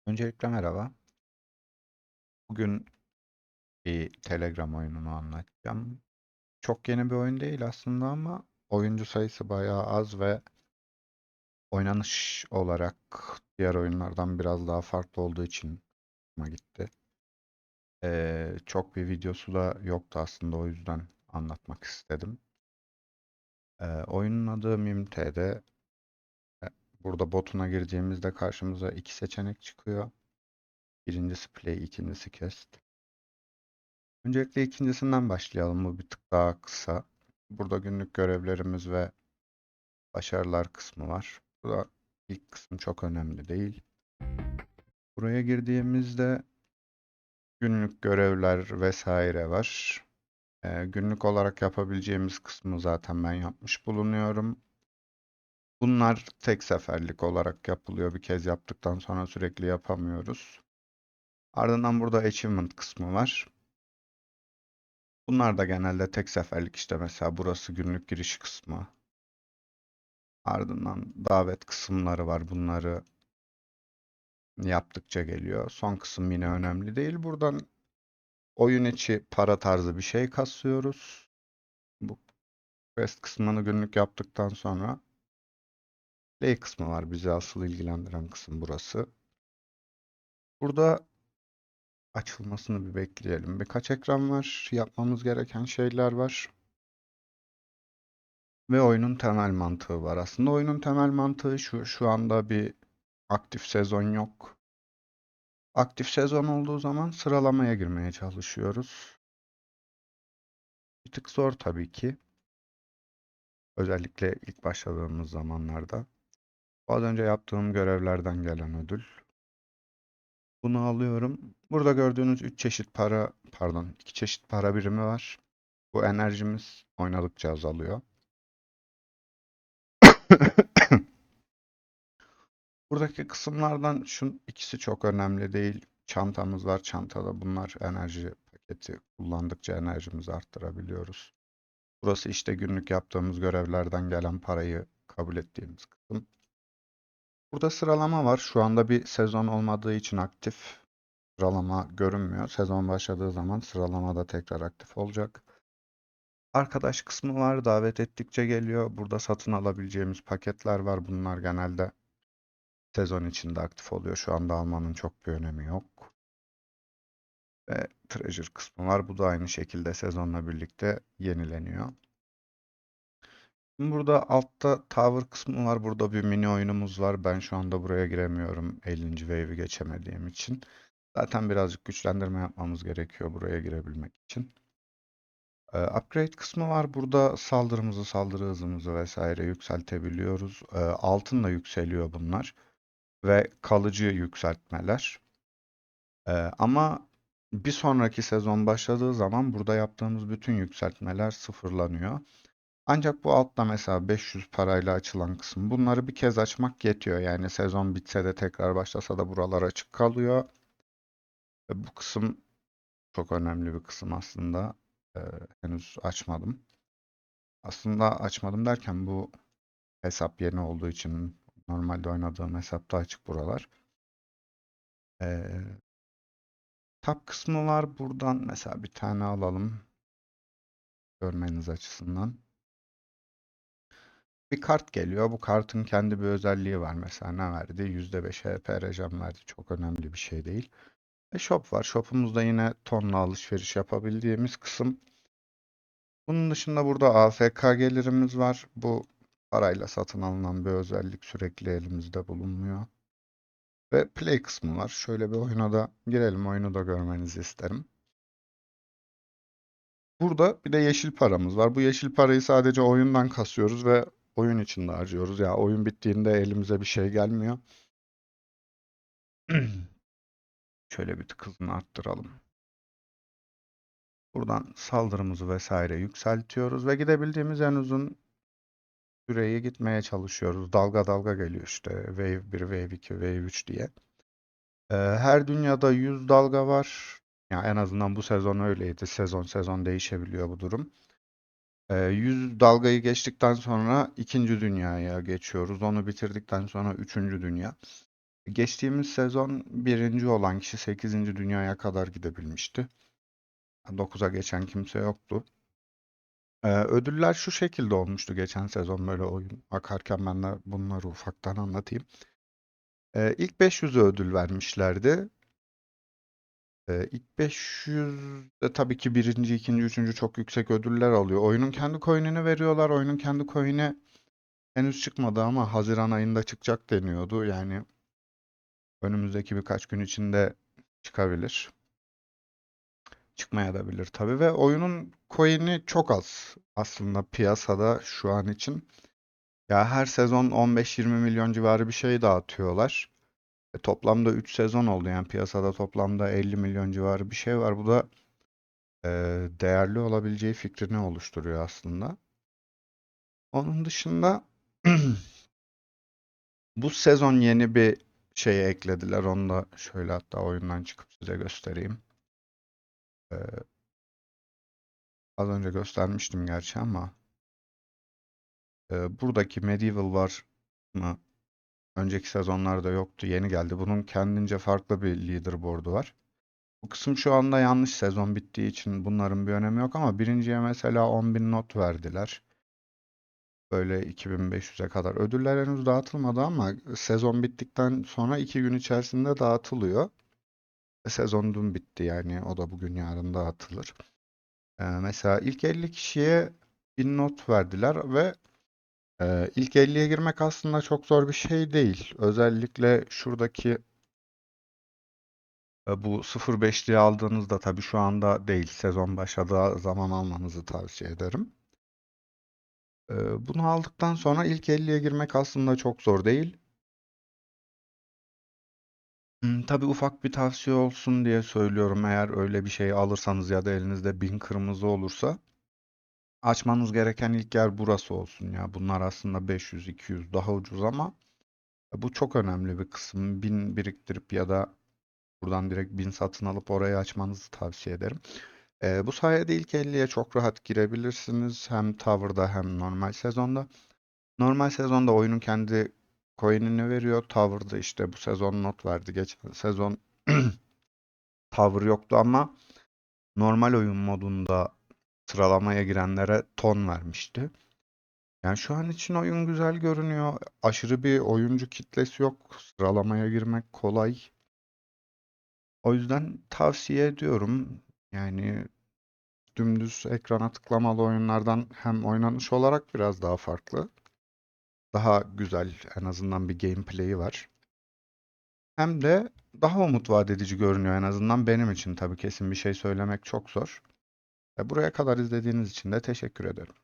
Öncelikle merhaba. Bugün bir Telegram oyununu anlatacağım. Çok yeni bir oyun değil aslında ama oyuncu sayısı bayağı az ve oynanış olarak diğer oyunlardan biraz daha farklı olduğu için hoşuma gitti. Çok bir videosu da yoktu aslında o yüzden anlatmak istedim. Oyunun adı MimT'de. E, Burada botuna gireceğimizde karşımıza iki seçenek çıkıyor. Birincisi Play, ikincisi Cast. Öncelikle ikincisinden başlayalım. Bu bir tık daha kısa. Burada günlük görevlerimiz ve başarılar kısmı var. Burada ilk kısım çok önemli değil. Buraya girdiğimizde günlük görevler vesaire var. Günlük olarak yapabileceğimiz kısmı zaten ben yapmış bulunuyorum. Bunlar tek seferlik olarak yapılıyor. Bir kez yaptıktan sonra sürekli yapamıyoruz. Ardından burada achievement kısmı var. Bunlar da genelde tek seferlik, işte mesela burası günlük giriş kısmı. Ardından davet kısımları var. Bunları yaptıkça geliyor. Son kısım yine önemli değil. Buradan oyun içi para tarzı bir şey kasıyoruz. Bu quest kısmını günlük yaptıktan sonra play kısmı var. Bizi asıl ilgilendiren kısım burası. Burada açılmasını bir bekleyelim. Birkaç ekran var. Yapmamız gereken şeyler var. Ve oyunun temel mantığı var. Aslında oyunun temel mantığı şu anda bir aktif sezon yok. Aktif sezon olduğu zaman sıralamaya girmeye çalışıyoruz. Bir tık zor tabii ki. Özellikle ilk başladığımız zamanlarda. Az önce yaptığım görevlerden gelen ödül. Bunu alıyorum. Burada gördüğünüz 3 çeşit para, pardon, 2 çeşit para birimi var. Bu enerjimiz oynadıkça azalıyor. Buradaki kısımlardan şu ikisi çok önemli değil. Çantamız var. Çantada bunlar enerji paketi. Kullandıkça enerjimizi arttırabiliyoruz. Burası işte günlük yaptığımız görevlerden gelen parayı kabul ettiğimiz kısım. Burada sıralama var. Şu anda bir sezon olmadığı için aktif sıralama görünmüyor. Sezon başladığı zaman sıralamada tekrar aktif olacak. Arkadaş kısmı var. Davet ettikçe geliyor. Burada satın alabileceğimiz paketler var. Bunlar genelde sezon içinde aktif oluyor. Şu anda almanın çok bir önemi yok. Ve Treasure kısmı var. Bu da aynı şekilde sezonla birlikte yenileniyor. Burada altta Tower kısmı var. Burada bir mini oyunumuz var. Ben şu anda buraya giremiyorum 50. wave'i geçemediğim için. Zaten birazcık güçlendirme yapmamız gerekiyor buraya girebilmek için. Upgrade kısmı var. Burada saldırı hızımızı vesaire yükseltebiliyoruz. Altınla yükseliyor bunlar ve kalıcı yükseltmeler. Ama bir sonraki sezon başladığı zaman burada yaptığımız bütün yükseltmeler sıfırlanıyor. Ancak bu altta mesela 500 parayla açılan kısım. Bunları bir kez açmak yetiyor. Yani sezon bitse de tekrar başlasa da buralar açık kalıyor. Ve bu kısım çok önemli bir kısım aslında. Ee, Henüz açmadım. Aslında açmadım derken bu hesap yeni olduğu için normalde oynadığım hesapta açık buralar. Ee, Tab kısmı var. Buradan mesela bir tane alalım görmeniz açısından. Bir kart geliyor. Bu kartın kendi bir özelliği var. Mesela ne verdi? %5 HP regen verdi. Çok önemli bir şey değil. Shop var. Shop'umuzda yine tonla alışveriş yapabildiğimiz kısım. Bunun dışında burada AFK gelirimiz var. Bu parayla satın alınan bir özellik, sürekli elimizde bulunmuyor. Ve play kısmı var. Şöyle bir oyuna da girelim. Oyunu da görmenizi isterim. Burada bir de yeşil paramız var. Bu yeşil parayı sadece oyundan kasıyoruz ve oyun içinde harcıyoruz. Yani oyun bittiğinde elimize bir şey gelmiyor. Şöyle bir tık hızını arttıralım. Buradan saldırımızı vesaire yükseltiyoruz ve gidebildiğimiz en uzun süreyi gitmeye çalışıyoruz. Dalga dalga geliyor işte. Wave 1, Wave 2, Wave 3 diye. Her dünyada 100 dalga var. Yani en azından bu sezon öyleydi. Sezon sezon değişebiliyor bu durum. 100 dalgayı geçtikten sonra ikinci dünyaya geçiyoruz. Onu bitirdikten sonra üçüncü dünya. Geçtiğimiz sezon birinci olan kişi 8. dünyaya kadar gidebilmişti. 9'a geçen kimse yoktu. Ödüller şu şekilde olmuştu geçen sezon böyle oyun akarken ben de bunları ufaktan anlatayım. İlk 500'e ödül vermişlerdi. İlk 500'de tabii ki birinci, ikinci, üçüncü çok yüksek ödüller alıyor. Oyunun kendi coin'ini veriyorlar. Oyunun kendi coin'i henüz çıkmadı ama Haziran ayında çıkacak deniyordu. Yani önümüzdeki birkaç gün içinde çıkabilir. Çıkmaya da bilir tabii ve oyunun coin'i çok az aslında piyasada şu an için. Ya her sezon 15-20 milyon civarı bir şey dağıtıyorlar. Toplamda 3 sezon oldu yani piyasada toplamda 50 milyon civarı bir şey var. Bu da değerli olabileceği fikrini oluşturuyor aslında. Onun dışında bu sezon yeni bir şey eklediler. Onu da şöyle hatta oyundan çıkıp size göstereyim. Ee, Az önce göstermiştim gerçi ama buradaki Medieval var mı? Önceki sezonlarda yoktu. Yeni geldi. Bunun kendince farklı bir leaderboard'u var. Bu kısım şu anda yanlış sezon bittiği için bunların bir önemi yok ama birinciye mesela 10.000 not verdiler. Böyle 2500'e kadar. Ödüller henüz dağıtılmadı ama sezon bittikten sonra 2 gün içerisinde dağıtılıyor. Sezon dün bitti yani o da bugün yarın dağıtılır. Mesela ilk 50 kişiye 1000 not verdiler ve ilk 50'ye girmek aslında çok zor bir şey değil. Özellikle şuradaki bu 0.5'liği aldığınızda tabii şu anda değil sezon başladığı zaman almanızı tavsiye ederim. Bunu aldıktan sonra ilk 50'ye girmek aslında çok zor değil. Tabii ufak bir tavsiye olsun diye söylüyorum. Eğer öyle bir şey alırsanız ya da elinizde 1000 kırmızı olursa açmanız gereken ilk yer burası olsun ya. Bunlar aslında 500-200 daha ucuz ama bu çok önemli bir kısım. 1000 biriktirip ya da buradan direkt 1000 satın alıp orayı açmanızı tavsiye ederim. Bu sayede ilk 50'ye çok rahat girebilirsiniz. Hem Tower'da hem normal sezonda. Normal sezonda oyunun kendi coin'ini veriyor. Tower'da işte bu sezon not verdi. Geçen sezon Tower yoktu ama normal oyun modunda sıralamaya girenlere ton vermişti. Yani şu an için oyun güzel görünüyor. Aşırı bir oyuncu kitlesi yok. Sıralamaya girmek kolay. O yüzden tavsiye ediyorum. Yani dümdüz ekrana tıklamalı oyunlardan hem oynanış olarak biraz daha farklı. Daha güzel en azından bir gameplay'i var. Hem de daha umut vaat edici görünüyor en azından benim için. Tabii kesin bir şey söylemek çok zor. Buraya kadar izlediğiniz için de teşekkür ederim.